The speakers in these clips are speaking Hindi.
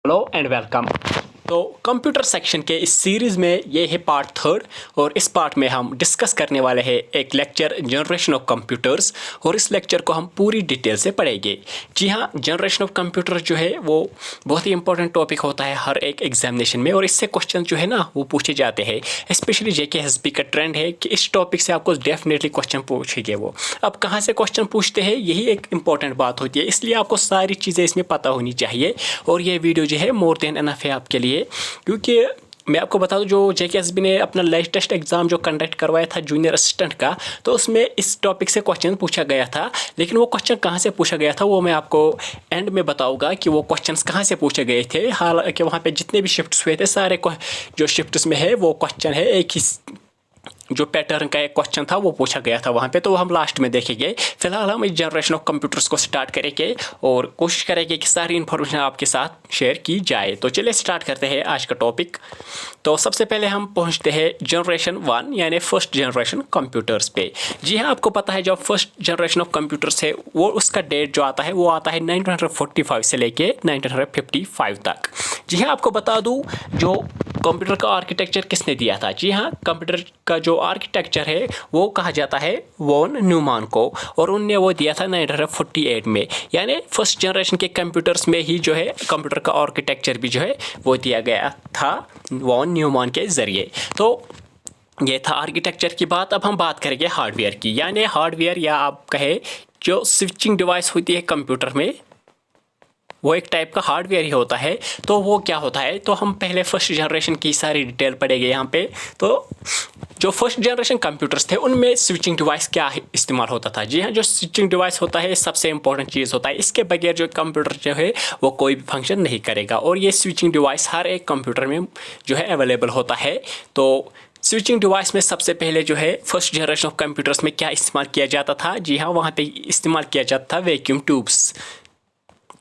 Hello and welcome. तो कंप्यूटर सेक्शन के इस सीरीज़ में ये है पार्ट थर्ड और इस पार्ट में हम डिस्कस करने वाले हैं एक लेक्चर जनरेशन ऑफ कंप्यूटर्स और इस लेक्चर को हम पूरी डिटेल से पढ़ेंगे। जी हाँ, जनरेशन ऑफ कंप्यूटर जो है वो बहुत ही इंपॉर्टेंट टॉपिक होता है हर एक एग्जामिनेशन में और इससे क्वेश्चन जो है ना वो पूछे जाते हैं। स्पेशली JKSB का ट्रेंड है कि इस टॉपिक से आपको डेफिनेटली क्वेश्चन पूछेंगे। वो अब कहाँ से क्वेश्चन पूछते हैं यही एक इंपॉर्टेंट बात होती है, इसलिए आपको सारी चीज़ें इसमें पता होनी चाहिए और ये वीडियो जो है मोर देन एनफ है आपके लिए। क्योंकि मैं आपको बता दूं, जो JKSB ने अपना लेटेस्ट एग्जाम जो कंडक्ट करवाया था जूनियर असिस्टेंट का, तो उसमें इस टॉपिक से क्वेश्चन पूछा गया था। लेकिन वो क्वेश्चन कहाँ से पूछा गया था वो मैं आपको एंड में बताऊंगा कि वो क्वेश्चंस कहाँ से पूछे गए थे। हालांकि वहाँ पे जितने भी शिफ्ट्स हुए थे सारे जो शिफ्ट्स में है वो क्वेश्चन है एक ही जो पैटर्न का एक क्वेश्चन था वो पूछा गया था वहाँ पे, तो हम लास्ट में देखेंगे। फिलहाल हम इस जनरेशन ऑफ कंप्यूटर्स को स्टार्ट करेंगे और कोशिश करेंगे कि सारी इन्फॉर्मेशन आपके साथ शेयर की जाए। तो चलिए स्टार्ट करते हैं आज का टॉपिक। तो सबसे पहले हम पहुँचते हैं जनरेशन 1 यानी फर्स्ट जनरेशन कंप्यूटर्स पे। जी हाँ, आपको पता है जो फर्स्ट जनरेशन ऑफ कंप्यूटर्स है वो उसका डेट जो आता है वो आता है 1945 से लेके 1955 तक। जी हाँ, आपको बता दूँ जो कंप्यूटर का आर्किटेक्चर किसने दिया था। जी हाँ, कंप्यूटर का जो आर्किटेक्चर है वो कहा जाता है वॉन न्यूमान को और उनने वो दिया था 1948 में। यानी फर्स्ट जनरेशन के कंप्यूटर्स में ही जो है कंप्यूटर का आर्किटेक्चर भी जो है वो दिया गया था वॉन न्यूमान के ज़रिए। तो ये था आर्किटेक्चर की बात। अब हम बात करेंगे हार्डवेयर की, यानी हार्डवेयर या आप कहे जो स्विचिंग डिवाइस होती है कंप्यूटर में वो एक टाइप का हार्डवेयर ही होता है। तो वो क्या होता है, तो हम पहले फर्स्ट जनरेशन की सारी डिटेल पढ़ेंगे यहाँ पे। तो जो फर्स्ट जनरेशन कंप्यूटर्स थे उनमें स्विचिंग डिवाइस क्या इस्तेमाल होता था। जी हाँ, जो स्विचिंग डिवाइस होता है सबसे इंपॉर्टेंट चीज़ होता है, इसके बगैर जो कंप्यूटर जो है वो कोई भी फंक्शन नहीं करेगा और ये स्विचिंग डिवाइस हर एक कंप्यूटर में जो है अवेलेबल होता है। तो स्विचिंग डिवाइस में सबसे पहले जो है फर्स्ट जनरेशन ऑफ कंप्यूटर्स में क्या इस्तेमाल किया जाता था। जी हाँ, वहाँ पे इस्तेमाल किया जाता था वैक्यूम ट्यूब्स।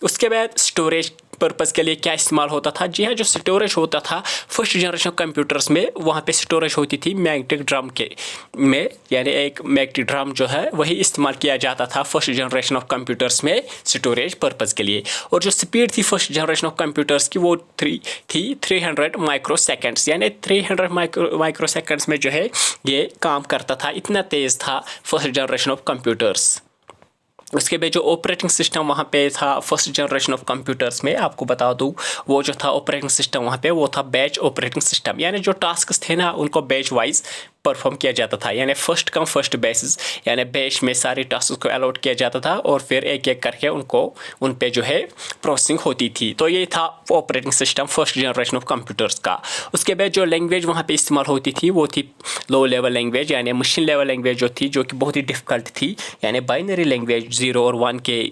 उसके बाद स्टोरेज पर्पज़ के लिए क्या इस्तेमाल होता था। जी हाँ, जो स्टोरेज होता था फर्स्ट जनरेशन कंप्यूटर्स में वहाँ पे स्टोरेज होती थी मैग्नेटिक ड्रम के में, यानी एक मैग्नेटिक ड्रम जो है वही इस्तेमाल किया जाता था फर्स्ट जनरेशन ऑफ कंप्यूटर्स में स्टोरेज पर्पज़ के लिए। और जो स्पीड थी फर्स्ट जनरेशन ऑफ कंप्यूटर्स की वो थी 300 माइक्रो सेकेंड्स, यानी 300 माइक्रो सेकेंड्स में जो है ये काम करता था, इतना तेज़ था फर्स्ट जनरेशन ऑफ कंप्यूटर्स। उसके बाद जो ऑपरेटिंग सिस्टम वहाँ पे था फर्स्ट जनरेशन ऑफ कंप्यूटर्स में, आपको बता दूँ वो जो था ऑपरेटिंग सिस्टम वहाँ पे वो था बैच ऑपरेटिंग सिस्टम, यानी जो टास्क थे ना उनको बैच वाइज परफॉर्म किया जाता था, यानी फर्स्ट कम फर्स्ट बेसिस, यानी बैच में सारे टास्क को अलॉट किया जाता था और फिर एक एक करके उन पे जो है प्रोसेसिंग होती थी। तो ये था operating system first generation of computers का। उसके बाद जो लैंग्वेज वहाँ पे इस्तेमाल होती थी वो थी लो लेवल लैंग्वेज, यानी मशीन लेवल लैंग्वेज जो थी, जो कि बहुत ही डिफ़िकल्ट थी, यानी बाइनरी लैंग्वेज 0 और 1 के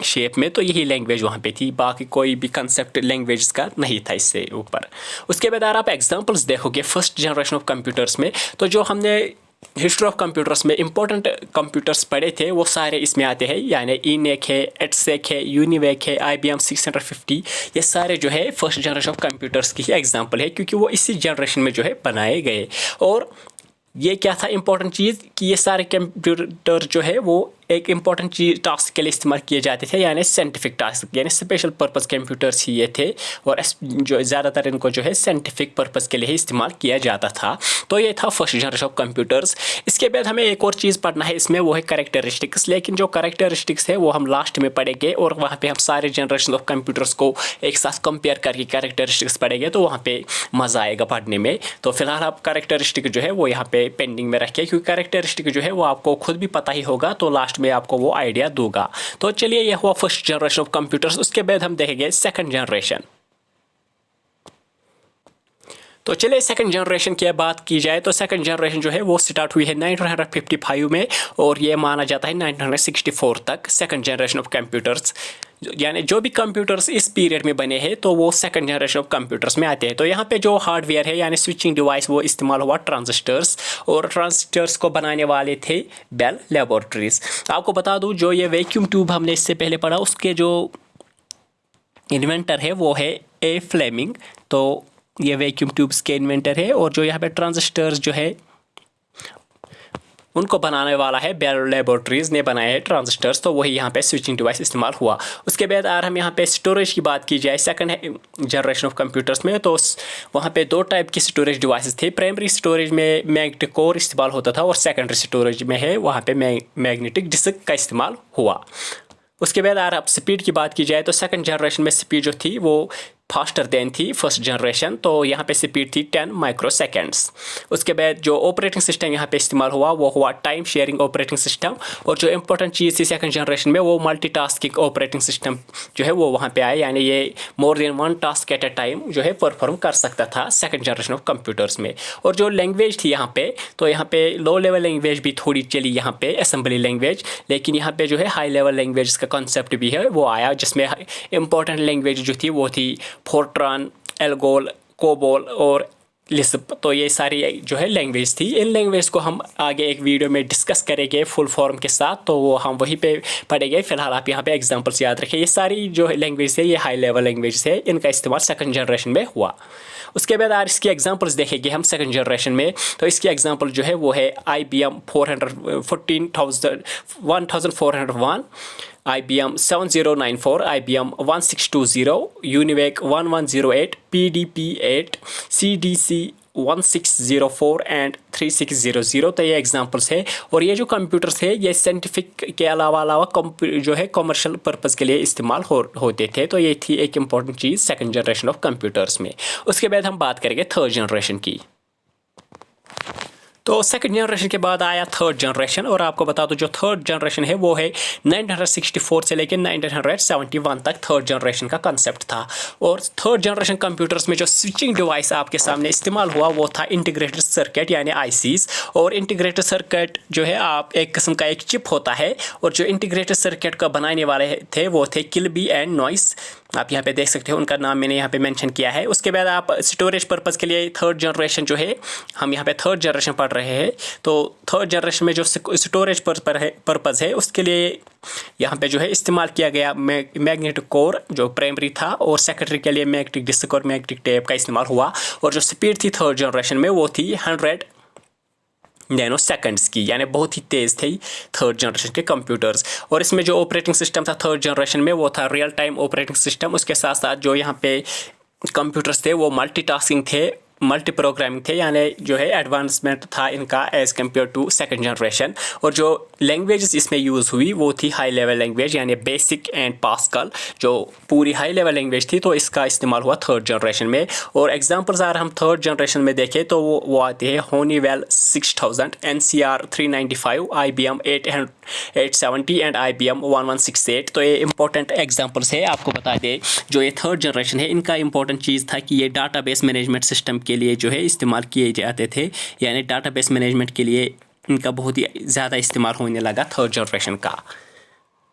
शेप में। तो यही लैंग्वेज वहाँ पे थी, बाकी कोई भी कंसेप्ट लैंग्वेज का नहीं था इससे ऊपर। उसके बाद अगर आप एग्जांपल्स देखोगे फर्स्ट जनरेशन ऑफ कंप्यूटर्स में, तो जो हमने हिस्ट्री ऑफ कंप्यूटर्स में इंपॉर्टेंट कंप्यूटर्स पढ़े थे वो सारे इसमें आते हैं, यानी ENIAC है, ETSEC है, UNIVAC है, IBM 650, ये सारे जो है फर्स्ट जनरेशन ऑफ कंप्यूटर्स की ही एग्जाम्पल है क्योंकि वो इसी जनरेशन में जो है बनाए गए। और ये क्या था इंपॉर्टेंट चीज़ कि ये सारे कंप्यूटर जो है वो एक इंपॉर्टेंट चीज टास्क के लिए इस्तेमाल किए जाते थे, यानी साइंटिफिक टास्क, यानी स्पेशल पर्पस कंप्यूटर्स ही ये थे और जो ज़्यादातर इनको जो है साइंटिफिक पर्पस के लिए ही इस्तेमाल किया जाता था। तो ये था फर्स्ट जनरेशन ऑफ कंप्यूटर्स। इसके बाद हमें एक और चीज़ पढ़ना है इसमें, वो है कैरेक्टरिस्टिक्स, लेकिन जो कैरेक्टरिस्टिक्स है वो हम लास्ट में पढ़ेंगे और वहाँ पर हम सारे जनरेशन ऑफ कंप्यूटर्स को एक साथ कंपेयर करके कैरेक्टरिस्टिक्स पढ़ेंगे, तो वहाँ पर मज़ा आएगा पढ़ने में। तो फिलहाल आप कैरेक्टरिस्टिक जो है वो यहाँ पे पेंडिंग में रखिए क्योंकि कैरेक्टरिस्टिक जो है वो आपको खुद भी पता ही होगा, तो लास्ट में आपको वो आइडिया दूंगा। तो चलिए यह हुआ फर्स्ट जनरेशन ऑफ कंप्यूटर्स। उसके बाद हम देखेंगे सेकंड जनरेशन। तो चलिए सेकंड जनरेशन की बात की जाए तो सेकंड जनरेशन जो है वो स्टार्ट हुई है 1955 में और ये माना जाता है 1964 तक सेकंड जनरेशन ऑफ कंप्यूटर्स, यानी जो भी कंप्यूटर्स इस पीरियड में बने हैं तो वो सेकंड जनरेशन ऑफ कंप्यूटर्स में आते हैं। तो यहाँ पे जो हार्डवेयर है यानी स्विचिंग डिवाइस वो इस्तेमाल हुआ ट्रांजिस्टर्स, और ट्रांजिस्टर्स को बनाने वाले थे बेल लैबोरेटरीज। आपको बता दूँ जो ये वैक्यूम ट्यूब हमने इससे पहले पढ़ा उसके जो इन्वेंटर है वो है A. फ्लेमिंग। तो ये वैक्यूम ट्यूब्स के इन्वेंटर है और जो यहाँ पे ट्रांजिस्टर्स जो है उनको बनाने वाला है बेल लेबोरेटरीज़ ने बनाए हैं ट्रांजिस्टर्स, तो वही यहाँ पे स्विचिंग डिवाइस इस्तेमाल हुआ। उसके बाद अगर हम यहाँ पे स्टोरेज की बात की जाए सेकंड जनरेशन ऑफ कंप्यूटर्स में, तो वहाँ पे दो टाइप की स्टोरेज डिवाइसेस थे। प्राइमरी स्टोरेज में मैग्नेटिक कोर इस्तेमाल होता था और सेकेंडरी स्टोरेज में है वहाँ पे मैग्नेटिक डिस्क का इस्तेमाल हुआ। उसके बाद अगर आप स्पीड की बात की जाए तो सेकंड जनरेशन में स्पीड जो थी वो फास्टर देन थी फर्स्ट जनरेशन, तो यहाँ पे स्पीड थी 10 माइक्रोसेकेंड्स। उसके बाद जो ऑपरेटिंग सिस्टम यहाँ पे इस्तेमाल हुआ वो हुआ टाइम शेयरिंग ऑपरेटिंग सिस्टम, और जो इंपॉर्टेंट चीज़ थी सेकंड जनरेशन में वो मल्टीटास्किंग ऑपरेटिंग सिस्टम जो है वो वहाँ पे आए, यानी ये more than one task at a time जो है परफॉर्म कर सकता था सेकंड जनरेशन ऑफ कंप्यूटर्स में। और जो लैंग्वेज थी यहाँ पे, तो यहाँ पे लो लेवल लैंग्वेज भी थोड़ी चली यहाँ पे असेंबली लैंग्वेज, लेकिन यहाँ पे जो है हाई लेवल लैंग्वेज का कॉन्सेप्ट भी है वो आया, जिसमें इंपॉर्टेंट लैंग्वेज जो थी वो थी फोर्ट्रान, एल्गोल, कोबोल और लिस्प। तो ये सारी जो है लैंग्वेज थी। इन लैंग्वेज को हम आगे एक वीडियो में डिस्कस करेंगे फुल फॉर्म के साथ, तो वो हम वहीं पे पढ़ेंगे। फिलहाल आप यहाँ पे एग्जांपल्स याद रखें। ये सारी जो लैंग्वेज है ये हाई लेवल लैंग्वेज है, इनका इस्तेमाल सेकंड जनरेशन में हुआ। उसके बाद आज इसकी एग्जांपल्स देखेंगे हम सेकंड जनरेशन में, तो इसकी एग्जांपल जो है वो है IBM 1401, IBM 7094, IBM 1620, UNIVAC 1108, PDP-8, CDC 1604 and 3600। तो ये एग्जांपल्स है। और ये जो कंप्यूटर्स है ये साइंटिफिक के अलावा जो है कमर्शियल पर्पज़ के लिए इस्तेमाल होते थे। तो ये थी एक important cheese second generation of computers में। उसके बाद हम बात करेंगे थर्ड जनरेशन की। तो सेकंड जनरेशन के बाद आया थर्ड जनरेशन, और आपको बता दो जो थर्ड जनरेशन है वो है 1964 से लेकर 1971 तक थर्ड जनरेशन का कंसेप्ट था। और थर्ड जनरेशन कंप्यूटर्स में जो स्विचिंग डिवाइस आपके सामने इस्तेमाल हुआ वो था इंटीग्रेटेड सर्किट यानी ICs। और इंटीग्रेटेड सर्किट जो है आप एक किस्म का एक चिप होता है, और जो इंटीग्रेटेड सर्किट का बनाने वाले थे वो थे किल्बी एंड नॉइस। आप यहाँ पे देख सकते हो, उनका नाम मैंने यहाँ पे मेंशन किया है। उसके बाद आप स्टोरेज पर्पज़ के लिए थर्ड जनरेशन जो है, हम यहाँ पे थर्ड जनरेशन पढ़ रहे हैं, तो थर्ड जनरेशन में जो स्टोरेज पर्पज़ है उसके लिए यहाँ पे जो है इस्तेमाल किया गया मैग्नेटिक कोर जो प्राइमरी था, और सेकेंडरी के लिए मैग्नेटिक डिस्क और मैग्नेटिक टेप का इस्तेमाल हुआ। और जो स्पीड थी थर्ड जनरेशन में वो थी 100 नैनो सेकंड्स की, यानी बहुत ही तेज़ थी थर्ड जनरेशन के कंप्यूटर्स। और इसमें जो ऑपरेटिंग सिस्टम था थर्ड जनरेशन में वो था रियल टाइम ऑपरेटिंग सिस्टम। उसके साथ साथ जो यहाँ पे कंप्यूटर्स थे वो मल्टीटास्किंग थे, मल्टी प्रोग्रामिंग थे, यानी जो है एडवांसमेंट था इनका as compared to second generation. और जो लैंग्वेजेस इसमें यूज़ हुई वो थी हाई लेवल लैंग्वेज यानी बेसिक एंड पास्कल, जो पूरी हाई लेवल लैंग्वेज थी, तो इसका इस्तेमाल हुआ थर्ड जनरेशन में। और एग्जांपल्स अगर हम थर्ड जनरेशन में देखें तो वो आते हैं होनीवेल 6000, NCR 395, IBM 870 एंड IBM 1168। तो ये इंपॉर्टेंट एग्जांपल्स है। आपको बता दें जो ये थर्ड जनरेशन है इनका इंपॉर्टेंट चीज़ था कि ये डाटाबेस मैनेजमेंट सिस्टम के लिए जो है इस्तेमाल किए जाते थे, यानी डाटाबेस मैनेजमेंट के लिए इनका बहुत ही ज़्यादा इस्तेमाल होने लगा थर्ड जनरेशन का।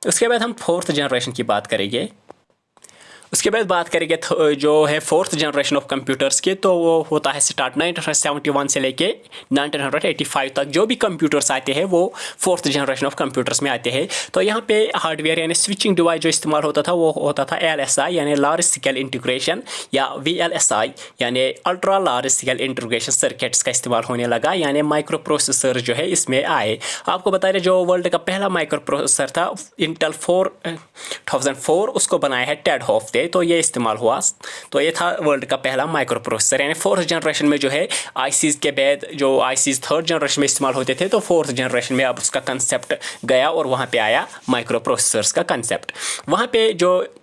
उसके बाद हम फोर्थ जनरेशन की बात करेंगे। उसके बाद बात करेंगे जो है फोर्थ जनरेशन ऑफ कंप्यूटर्स के, तो वो होता है स्टार्ट 1971 से लेके 1985 तक। जो भी कंप्यूटर्स आते हैं वो फोर्थ जनरेशन ऑफ कंप्यूटर्स में आते हैं। तो यहाँ पे हार्डवेयर यानी स्विचिंग डिवाइस जो इस्तेमाल होता था वो होता था LSI यानी लार्ज स्केल इंटीग्रेशन, या VLSI यानी ultra large scale integration circuits का इस्तेमाल होने लगा, यानी माइक्रो प्रोसेसर जो है इसमें आए। आपको बता दें जो वर्ल्ड का पहला माइक्रो प्रोसेसर था इंटेल 4004, उसको बनाया है टेड हॉफ ने, तो ये इस्तेमाल हुआ। तो ये था वर्ल्ड का पहला माइक्रो प्रोसेसर। यानी फोर्थ जनरेशन में जो है ICs के बाद जो ICs थर्ड जनरेशन में इस्तेमाल होते थे, तो फोर्थ जनरेशन में अब उसका कंसेप्ट गया और वहाँ पे आया माइक्रो प्रोसेसर्स का कंसेप्ट। वहाँ पे जो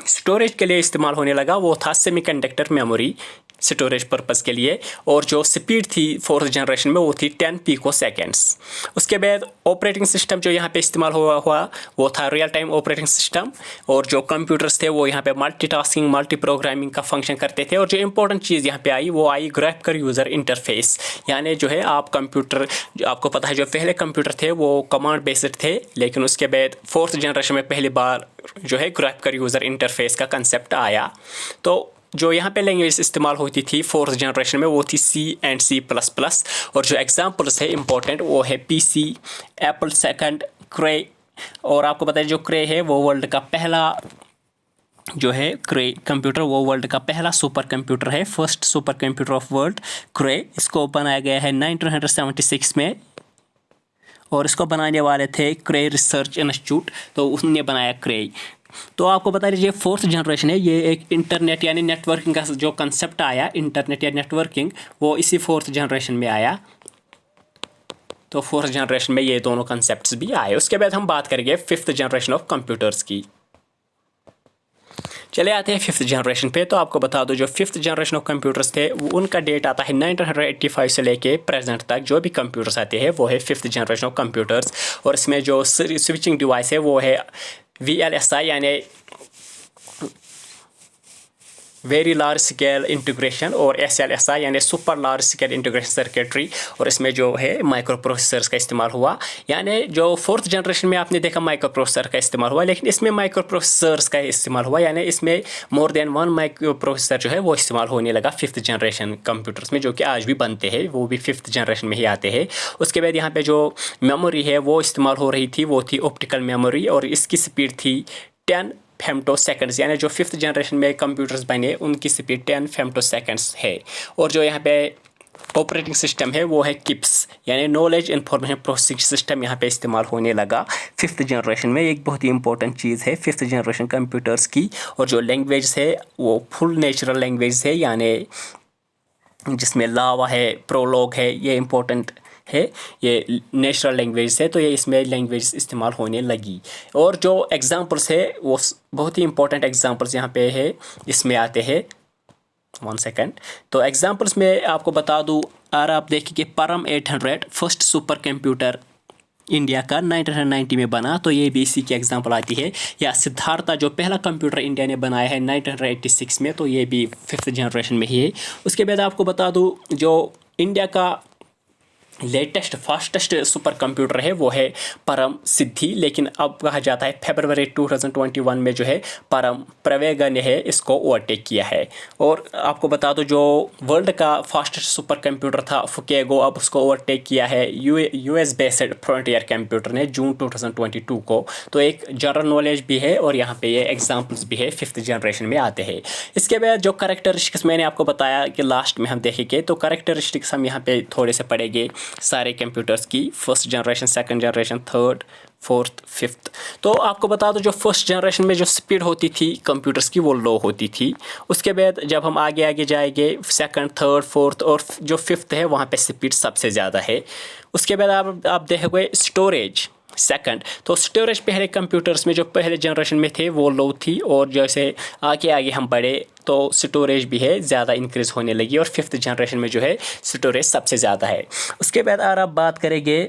स्टोरेज के लिए इस्तेमाल होने लगा वो था सेमीकंडक्टर मेमोरी स्टोरेज पर्पज़ के लिए, और जो स्पीड थी फोर्थ जनरेशन में वो थी 10 पिकोसेकेंड्स। उसके बाद ऑपरेटिंग सिस्टम जो यहाँ पे इस्तेमाल हुआ वो था रियल टाइम ऑपरेटिंग सिस्टम, और जो कंप्यूटर्स थे वो यहाँ पे मल्टीटास्किंग मल्टी प्रोग्रामिंग का फंक्शन करते थे। और जो इंपॉर्टेंट चीज़ यहाँ पे आई वो आई ग्राफिकल यूज़र इंटरफेस, यानी जो है आप कंप्यूटर, आपको पता है जो पहले कंप्यूटर थे वो कमांड बेस्ड थे, लेकिन उसके बाद फोर्थ जनरेशन में पहली बार जो है ग्राफिकल यूज़र इंटरफेस का कंसेप्ट आया। तो जो यहाँ पे लैंग्वेज इस्तेमाल होती थी फोर्थ जनरेशन में वो थी C एंड C++। और जो एग्जांपल्स है इंपॉर्टेंट वो है PC, एप्पल सेकंड, क्रे। और आपको बताइए जो क्रे है वो वर्ल्ड का पहला जो है क्रे कंप्यूटर, वो वर्ल्ड का पहला सुपर कंप्यूटर है, first super computer of world Cray. इसको बनाया गया है 1976 में और इसको बनाने वाले थे क्रे रिसर्च इंस्टीट्यूट, तो उसने बनाया क्रे। तो आपको बता दीजिए फोर्थ जनरेशन है, ये एक इंटरनेट यानी नेटवर्किंग का जो कंसेप्ट आया, इंटरनेट या नेटवर्किंग, वो इसी फोर्थ जनरेशन में आया। तो फोर्थ जनरेशन में ये दोनों कंसेप्ट्स भी आए। उसके बाद हम बात करेंगे फिफ्थ जनरेशन ऑफ कंप्यूटर्स की। चले आते हैं फिफ्थ जनरेशन पे। तो आपको बता दो जो फिफ्थ जनरेशन ऑफ कंप्यूटर्स थे उनका डेट आता है 1985 से लेके प्रेजेंट तक। जो भी कंप्यूटर्स आते हैं वो है फिफ्थ जनरेशन ऑफ कंप्यूटर्स, और इसमें जो स्विचिंग डिवाइस है वो है VLSI यानी वेरी लार्ज स्केल इंटीग्रेशन, और SLSI यानी super large scale integration circuitry, और इसमें जो है माइक्रो प्रोसेसर्स का इस्तेमाल हुआ। यानी जो फोर्थ जनरेशन में आपने देखा माइक्रो प्रोसेसर का इस्तेमाल हुआ, लेकिन इसमें माइक्रो प्रोसेसर्स का इस्तेमाल हुआ, यानी इसमें more than one micro processor जो है वो इस्तेमाल होने लगा फिफ्थ जनरेशन कंप्यूटर्स में, जो कि आज भी बनते हैं, वो भी फिफ्थ जनरेशन में ही आते हैं। उसके बाद यहाँ पे जो मेमोरी है वो इस्तेमाल हो रही थी, वो थी ऑप्टिकल मेमोरी, और इसकी स्पीड थी 10 फेम्टोसेकंड्स, यानी जो फिफ्थ जनरेशन में कंप्यूटर्स बने उनकी स्पीड 10 फेम्टोसेकंड्स है। और जो यहाँ पे ऑपरेटिंग सिस्टम है वो है किप्स यानी नॉलेज इंफॉर्मेशन प्रोसेसिंग सिस्टम यहाँ पे इस्तेमाल होने लगा फिफ्थ जनरेशन में। एक बहुत ही इंपॉर्टेंट चीज़ है फिफ्थ जनरेशन कंप्यूटर्स की। और जो लैंग्वेज है वो फुल नेचुरल लैंग्वेज है, यानी जिसमें लावा है, प्रोलॉग है, ये इंपॉर्टेंट है, ये नेचुरल लैंग्वेज है, तो ये इसमें लैंग्वेज इस्तेमाल होने लगी। और जो एग्जांपल्स है वो बहुत ही इंपॉर्टेंट एग्जांपल्स यहाँ पे है, इसमें आते हैं। 1 सेकेंड। तो एग्जांपल्स में आपको बता दूँ, और आप देखिए कि परम 800 फर्स्ट सुपर कंप्यूटर इंडिया का 1990 में बना, तो ये भी इसी की एग्जांपल आती है। या सिद्धार्था जो पहला कंप्यूटर इंडिया ने बनाया है 1986 में, तो ये भी फिफ्थ जनरेशन में ही है। उसके बाद आपको बता दूँ जो इंडिया का लेटेस्ट फास्टेस्ट सुपर कंप्यूटर है वो है परम सिद्धि, लेकिन अब कहा जाता है फरवरी 2021 में जो है परम प्रवेगा ने है इसको ओवरटेक किया है। और आपको बता दो जो वर्ल्ड का फास्टेस्ट सुपर कंप्यूटर था फुकेगो, अब उसको ओवरटेक किया है US बेस्ड फ्रंटियर कंप्यूटर ने जून 2022 को। तो एक जनरल नॉलेज भी है और यहाँ पे ये एग्जाम्पल्स भी है फिफ्थ जनरेशन में आते हैं। इसके बाद जो करेक्टरिस्टिक्स मैंने आपको बताया कि लास्ट में हम देखेंगे, तो करेक्टरिस्टिक्स हम यहाँ पे थोड़े से पढ़ेंगे सारे कंप्यूटर्स की, first generation, second generation, third, fourth, fifth. तो आपको बता दो जो फर्स्ट जनरेशन में जो स्पीड होती थी कंप्यूटर्स की वो लो होती थी। उसके बाद जब हम आगे आगे जाएंगे सेकंड, थर्ड, फोर्थ और जो फिफ्थ है वहाँ पे स्पीड सबसे ज़्यादा है। उसके बाद आप देखोगे स्टोरेज सेकंड, तो स्टोरेज पहले कंप्यूटर्स में जो पहले जनरेशन में थे वो लो थी, और जैसे आगे आगे हम बढ़े तो स्टोरेज भी है ज़्यादा इंक्रीज़ होने लगी, और फिफ्थ जनरेशन में जो है स्टोरेज सबसे ज़्यादा है। उसके बाद अगर आप बात करेंगे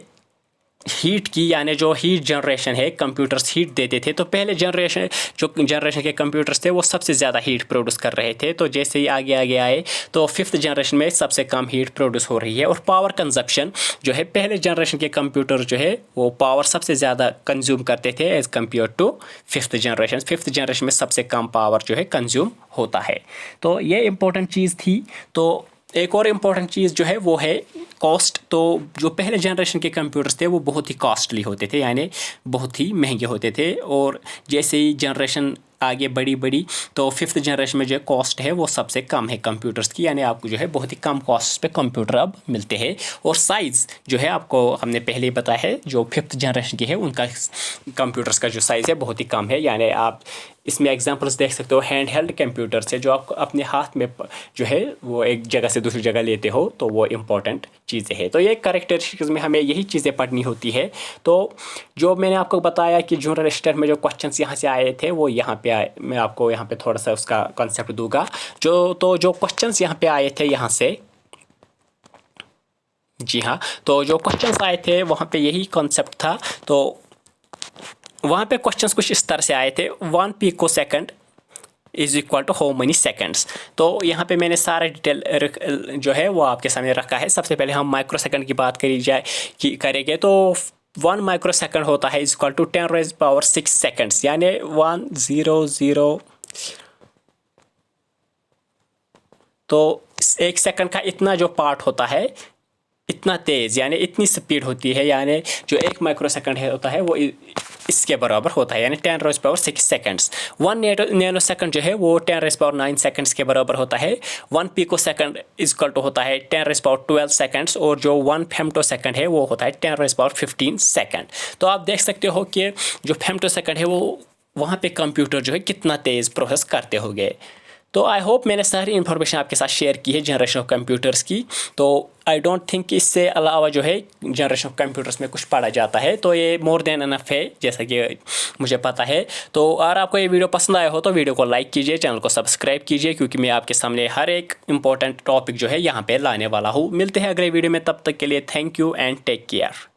हीट की, यानी जो हीट जनरेशन है कंप्यूटर्स हीट देते थे, तो पहले जनरेशन के कंप्यूटर्स थे वो सबसे ज़्यादा हीट प्रोड्यूस कर रहे थे। तो जैसे ही आगे आगे आए तो फिफ्थ जनरेशन में सबसे कम हीट प्रोड्यूस हो रही है। और पावर कंजप्शन जो है पहले जनरेशन के कंप्यूटर जो है वो पावर सबसे ज़्यादा कंज्यूम करते थे as compared to fifth generation. Fifth generation में सबसे कम पावर जो है कंज्यूम होता है। तो ये इंपॉर्टेंट चीज़ थी। तो एक और इम्पॉर्टेंट चीज़ जो है वो है कॉस्ट। तो जो पहले जनरेशन के कंप्यूटर्स थे वो बहुत ही कॉस्टली होते थे, यानी बहुत ही महंगे होते थे। और जैसे ही जनरेशन आगे बड़ी तो फिफ्थ जनरेशन में जो कॉस्ट है वो सबसे कम है कंप्यूटर्स की, यानी आपको जो है बहुत ही कम कॉस्ट पे कंप्यूटर अब मिलते हैं। और साइज़ जो है आपको हमने पहले ही बताया है, जो फिफ्थ जनरेशन की है उनका कंप्यूटर्स का जो साइज़ है बहुत ही कम है। यानी आप इसमें एग्जांपल्स देख सकते हो, हैंड हेल्ड कंप्यूटर्स है जो आप अपने हाथ में जो है वो एक जगह से दूसरी जगह लेते हो, तो वो इम्पॉर्टेंट चीज़ें हैं। तो ये कैरेक्टरिस्टिक्स में हमें यही चीज़ें पढ़नी होती है। तो जो मैंने आपको बताया कि जनरल स्टडी में जो क्वेश्चंस यहाँ से आए थे वो यहाँ पे आए, मैं आपको यहाँ पे थोड़ा सा उसका कॉन्सेप्ट दूंगा। जो क्वेश्चंस यहाँ पे आए थे यहाँ से, जी हाँ, तो जो क्वेश्चंस आए थे वहाँ पे यही कॉन्सेप्ट था। तो वहाँ पे क्वेश्चंस कुछ इस तरह से आए थे, 1 picosecond is equal to how many seconds. तो यहाँ पे मैंने सारा डिटेल जो है वो आपके सामने रखा है। सबसे पहले हम माइक्रो सेकंड की बात करेंगे, तो 1 माइक्रो सेकंड होता है इज इक्वल टू 10⁻⁶ सेकंड्स, यानी 100। तो एक सेकंड का इतना जो पार्ट होता है इतना तेज़, यानी इतनी स्पीड होती है, यानी जो 1 माइक्रो सेकंड होता है वो इसके बराबर होता है, यानी 10⁻6 सेकंड्स। 1 नैनो सेकंड जो है वो 10⁻9 सेकंड्स के बराबर होता है। 1 पिको सेकंड इक्वल टू होता है 10⁻12 सेकंड्स, और जो 1 फेम्टो सेकंड है वो होता है 10⁻15 सेकंड। तो आप देख सकते हो कि जो फेम्टो सेकंड है वो वहाँ पे कंप्यूटर जो है कितना तेज़ प्रोसेस करते होंगे। तो आई होप मैंने सारी इन्फॉर्मेशन आपके साथ शेयर की है जनरेशन ऑफ कंप्यूटर्स की। तो आई डोंट थिंक कि इससे अलावा जो है जनरेशन ऑफ कंप्यूटर्स में कुछ पढ़ा जाता है, तो ये मोर देन इनफ है जैसा कि मुझे पता है। तो अगर आपको ये वीडियो पसंद आया हो तो वीडियो को लाइक कीजिए, चैनल को सब्सक्राइब कीजिए, क्योंकि मैं आपके सामने हर एक इंपॉर्टेंट टॉपिक जो है यहाँ पे लाने वाला हूँ। मिलते हैं अगले वीडियो में, तब तक के लिए thank you and take care.